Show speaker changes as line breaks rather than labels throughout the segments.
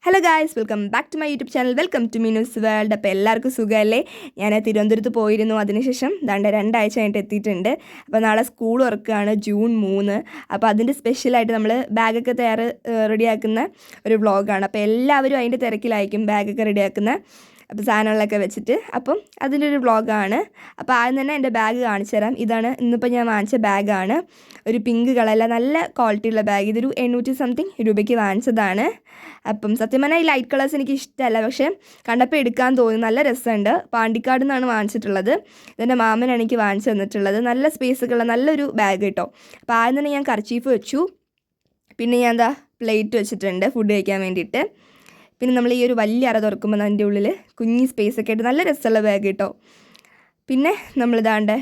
Hello guys, welcome back to my YouTube channel. Welcome to Meenu's world. അപ്പോൾ എല്ലാവർക്കും സുഖമല്ലേ? ഞാൻ തിരുവനന്തപുരത്ത് പോയിരുന്നു. അതിനുശേഷം രണ്ടാഴ്ച കഴിഞ്ഞിട്ട് എത്തിയിട്ടുണ്ട്. അപ്പോൾ നാളെ സ്കൂൾ തുറക്കുകയാണ്, ജൂൺ 3. അപ്പോൾ അതിൻ്റെ സ്പെഷ്യലായിട്ട് നമ്മൾ ബാഗൊക്കെ റെഡിയാക്കുന്ന ഒരു വ്ളോഗാണ്. അപ്പോൾ എല്ലാവരും അതിൻ്റെ തിരക്കിലായിരിക്കും ബാഗൊക്കെ റെഡിയാക്കുന്ന അപ്പോൾ സാധനങ്ങളൊക്കെ വെച്ചിട്ട്. അപ്പം അതിൻ്റെ ഒരു വ്ളോഗാണ്. അപ്പോൾ ആദ്യം തന്നെ എൻ്റെ ബാഗ് കാണിച്ചു തരാം. ഇതാണ് ഇന്നിപ്പോൾ ഞാൻ വാങ്ങിച്ച ബാഗാണ്. ഒരു പിങ്ക് കളറിലെ നല്ല ക്വാളിറ്റിയുള്ള ബാഗ്. ഇതൊരു 800 സംതിങ് രൂപയ്ക്ക് വാങ്ങിച്ചതാണ്. അപ്പം സത്യം പറഞ്ഞാൽ ഈ ലൈറ്റ് കളേഴ്സ് എനിക്ക് ഇഷ്ടമല്ല, പക്ഷേ കണ്ടപ്പോൾ എടുക്കാൻ തോന്നി. നല്ല രസമുണ്ട്. പാണ്ടിക്കാട് നിന്നാണ് വാങ്ങിച്ചിട്ടുള്ളത്. ഇതെൻ്റെ മാമനാണ് എനിക്ക് വാങ്ങിച്ചു തന്നിട്ടുള്ളത്. നല്ല സ്പേസൊക്കെ ഉള്ള നല്ലൊരു ബാഗ് കേട്ടോ. അപ്പോൾ ആദ്യം തന്നെ ഞാൻ കർച്ചീഫ് വെച്ചു. പിന്നെ ഞാൻ പ്ലേറ്റ് വെച്ചിട്ടുണ്ട് ഫുഡ് കഴിക്കാൻ വേണ്ടിയിട്ട്. പിന്നെ നമ്മൾ ഈ ഒരു വലിയ അറ തുറക്കുമ്പോൾ അതിൻ്റെ ഉള്ളിൽ കുഞ്ഞി സ്പേസൊക്കെ ആയിട്ട് നല്ല രസമുള്ള ബാഗ് കേട്ടോ. പിന്നെ നമ്മളിതാണ്ട്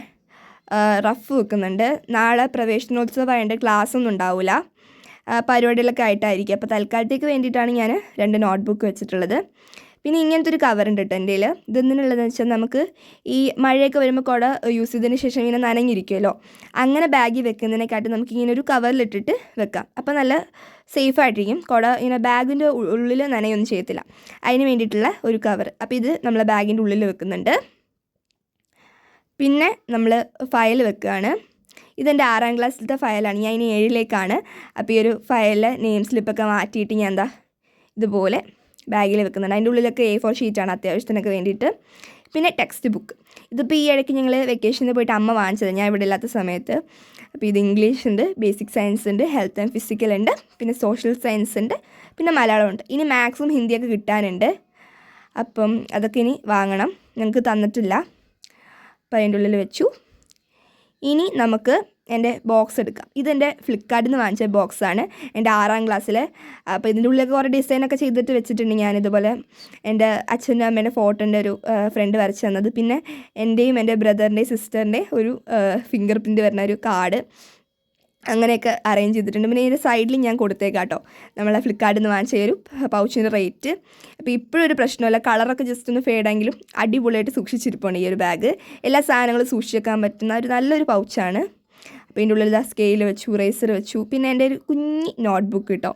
റഫ് വെക്കുന്നുണ്ട്. നാളെ പ്രവേശനോത്സവമായതുകൊണ്ട് ക്ലാസ്സൊന്നും ഉണ്ടാവില്ല, പരിപാടികളൊക്കെ ആയിട്ടായിരിക്കും. അപ്പോൾ തൽക്കാലത്തേക്ക് വേണ്ടിയിട്ടാണ് ഞാൻ 2 നോട്ട്ബുക്ക് വെച്ചിട്ടുള്ളത്. പിന്നെ ഇങ്ങനത്തെ ഒരു കവറുണ്ട് കേട്ടോ എൻ്റെ കയ്യിൽ. ഇതെന്തിനുള്ളതെന്ന് വെച്ചാൽ നമുക്ക് ഈ മഴയൊക്കെ വരുമ്പോൾ കുട യൂസ് ചെയ്തതിന് ശേഷം ഇങ്ങനെ നനഞ്ഞിരിക്കുമല്ലോ, അങ്ങനെ ബാഗിൽ വെക്കുന്നതിനെക്കാട്ടും നമുക്കിങ്ങനെ ഒരു കവറിലിട്ടിട്ട് വെക്കാം. അപ്പോൾ നല്ല സേഫായിട്ടിരിക്കും. കുട ഇങ്ങനെ ബാഗിൻ്റെ ഉള്ളിൽ നനയൊന്നും ചെയ്യത്തില്ല. അതിന് വേണ്ടിയിട്ടുള്ള ഒരു കവർ. അപ്പോൾ ഇത് നമ്മൾ ബാഗിൻ്റെ ഉള്ളിൽ വെക്കുന്നുണ്ട്. പിന്നെ നമ്മൾ ഫയൽ വെക്കുകയാണ്. ഇതെൻ്റെ 6ാം ക്ലാസ്സിലത്തെ ഫയലാണ്. ഞാൻ ഇനി 7ലേക്കാണ്. അപ്പോൾ ഈ ഒരു ഫയലിൽ നെയിം സ്ലിപ്പൊക്കെ മാറ്റിയിട്ട് ഞാൻ ഇതുപോലെ ബാഗിൽ വെക്കുന്നുണ്ട്. അതിൻ്റെ ഉള്ളിലൊക്കെ A4 ഷീറ്റാണ് അത്യാവശ്യത്തിനൊക്കെ വേണ്ടിയിട്ട്. പിന്നെ ടെക്സ്റ്റ് ബുക്ക്. ഇതിപ്പോൾ ഈ ഇടയ്ക്ക് ഞങ്ങൾ വെക്കേഷനിൽ പോയിട്ട് അമ്മ വാങ്ങിച്ചത്, ഞാൻ ഇവിടെ ഇല്ലാത്ത സമയത്ത്. അപ്പോൾ ഇത് ഇംഗ്ലീഷ് ഉണ്ട്, ബേസിക് സയൻസ് ഉണ്ട്, ഹെൽത്ത് ആൻഡ് ഫിസിക്കൽ ഉണ്ട്, പിന്നെ സോഷ്യൽ സയൻസ് ഉണ്ട്, പിന്നെ മലയാളം ഉണ്ട്. ഇനി മാത്സും ഹിന്ദിയൊക്കെ കിട്ടാനുണ്ട്. അപ്പം അതൊക്കെ ഇനി വാങ്ങണം, ഞങ്ങൾക്ക് തന്നിട്ടില്ല. അപ്പോൾ അതിൻ്റെ ഉള്ളിൽ വെച്ചു. ഇനി നമുക്ക് എൻ്റെ ബോക്സ് എടുക്കാം. ഇതെൻ്റെ ഫ്ലിപ്കാർട്ടിൽ നിന്ന് വാങ്ങിച്ച ബോക്സാണ്, എൻ്റെ 6ാം ക്ലാസ്സിൽ. അപ്പോൾ ഇതിൻ്റെ ഉള്ളിലൊക്കെ കുറേ ഡിസൈനൊക്കെ ചെയ്തിട്ട് വെച്ചിട്ടുണ്ട് ഞാനിതുപോലെ. എൻ്റെ അച്ഛൻ്റെ അമ്മേൻ്റെ ഫോട്ടോൻ്റെ ഒരു ഫ്രണ്ട് വരച്ച് തന്നത്, പിന്നെ എൻ്റെയും എൻ്റെ ബ്രദറിൻ്റെയും സിസ്റ്ററിൻ്റെയും ഒരു ഫിംഗർ പ്രിൻറ്റ് വരുന്ന ഒരു കാർഡ്, അങ്ങനെയൊക്കെ അറേഞ്ച് ചെയ്തിട്ടുണ്ട്. പിന്നെ ഇതിൻ്റെ സൈഡിൽ ഞാൻ കൊടുത്തേക്കാം കേട്ടോ നമ്മളെ ഫ്ലിപ്കാർട്ടിൽ നിന്ന് വാങ്ങിച്ച ഒരു പൗച്ചിൻ്റെ റേറ്റ്. അപ്പോൾ ഇപ്പോഴും ഒരു പ്രശ്നമില്ല, കളറൊക്കെ ജസ്റ്റ് ഒന്ന് ഫേഡെങ്കിലും അടിപൊളിയായിട്ട് സൂക്ഷിച്ചിരിപ്പുണ്ട് ഈ ഒരു ബാഗ്. എല്ലാ സാധനങ്ങളും സൂക്ഷിച്ചേക്കാൻ പറ്റുന്ന ഒരു നല്ലൊരു പൗച്ചാണ്. അപ്പോൾ ഇതിൻ്റെ ഉള്ളിൽ സ്കെയിൽ വെച്ചു, റേസർ വെച്ചു, പിന്നെ എൻ്റെ ഒരു കുഞ്ഞി നോട്ട്ബുക്ക് കേട്ടോ.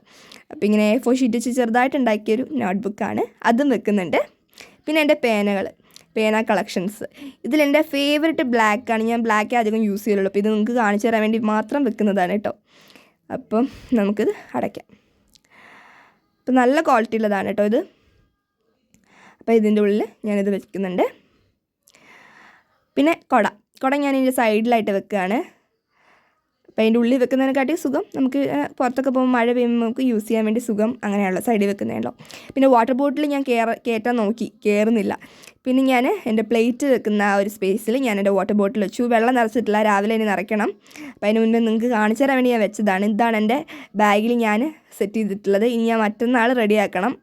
അപ്പോൾ ഇങ്ങനെ A4 ഷീറ്റ് വെച്ച് ചെറുതായിട്ട് ഉണ്ടാക്കിയൊരു നോട്ട്ബുക്കാണ്, അതും വെക്കുന്നുണ്ട്. പിന്നെ എൻ്റെ പേന കളക്ഷൻസ്. ഇതിലെൻ്റെ ഫേവറേറ്റ് ബ്ലാക്കാണ്. ഞാൻ ബ്ലാക്കേ അധികം യൂസ് ചെയ്യുള്ളൂ. അപ്പോൾ ഇത് നിങ്ങൾക്ക് കാണിച്ചു തരാൻ വേണ്ടി മാത്രം വെക്കുന്നതാണ് കേട്ടോ. അപ്പം നമുക്കിത് അടയ്ക്കാം. അപ്പോൾ നല്ല ക്വാളിറ്റി ഉള്ളതാണ് കേട്ടോ ഇത്. അപ്പോൾ ഇതിൻ്റെ ഉള്ളിൽ ഞാനിത് വെക്കുന്നുണ്ട്. പിന്നെ കുട ഞാൻ ഇതിൻ്റെ സൈഡിലായിട്ട് വെക്കുകയാണ്. അപ്പോൾ അതിൻ്റെ ഉള്ളിൽ വെക്കുന്നതിനെക്കാട്ടി സുഖം നമുക്ക് പുറത്തൊക്കെ പോകുമ്പോൾ മഴ പെയ്യുമ്പോൾ നമുക്ക് യൂസ് ചെയ്യാൻ വേണ്ടി സുഖം അങ്ങനെയുള്ള സൈഡിൽ വെക്കുന്നതാണല്ലോ. പിന്നെ വാട്ടർ ബോട്ടിൽ ഞാൻ കയറ്റാൻ നോക്കി, കയറുന്നില്ല. പിന്നെ ഞാൻ എൻ്റെ പ്ലേറ്റ് വെക്കുന്ന ആ ഒരു സ്പേസിൽ ഞാൻ എൻ്റെ വാട്ടർ ബോട്ടിൽ വെച്ചു. വെള്ളം നിറച്ചിട്ടില്ല, രാവിലെ ഇനി നിറയ്ക്കണം. അപ്പോൾ അതിന് മുന്നേ നിങ്ങൾക്ക് കാണിച്ചു തരാൻ വേണ്ടി ഞാൻ വെച്ചതാണ്. ഇതാണ് എൻ്റെ ബാഗിൽ ഞാൻ സെറ്റ് ചെയ്തിട്ടുള്ളത്. ഇനി ഞാൻ മറ്റന്നാൾ റെഡിയാക്കണം,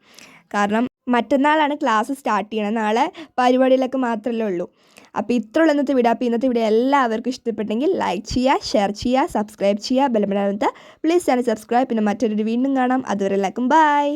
കാരണം മറ്റന്നാളാണ് ക്ലാസ് സ്റ്റാർട്ട് ചെയ്യണം. നാളെ പരിപാടികളൊക്കെ മാത്രമല്ലേ ഉള്ളൂ. അപ്പോൾ ഇത്രയുള്ള ഇന്നത്തെ വീഡിയോ. അപ്പോൾ ഇന്നത്തെ വീഡിയോ എല്ലാവർക്കും ഇഷ്ടപ്പെട്ടെങ്കിൽ ലൈക്ക് ചെയ്യുക, ഷെയർ ചെയ്യുക, സബ്സ്ക്രൈബ് ചെയ്യുക, ബെൽ ബട്ടൺ അമർത്തുക. Please channel subscribe. പിന്നെ മറ്റൊരു വീണ്ടും കാണാം. അതുവരെ എല്ലാവർക്കും ബൈ.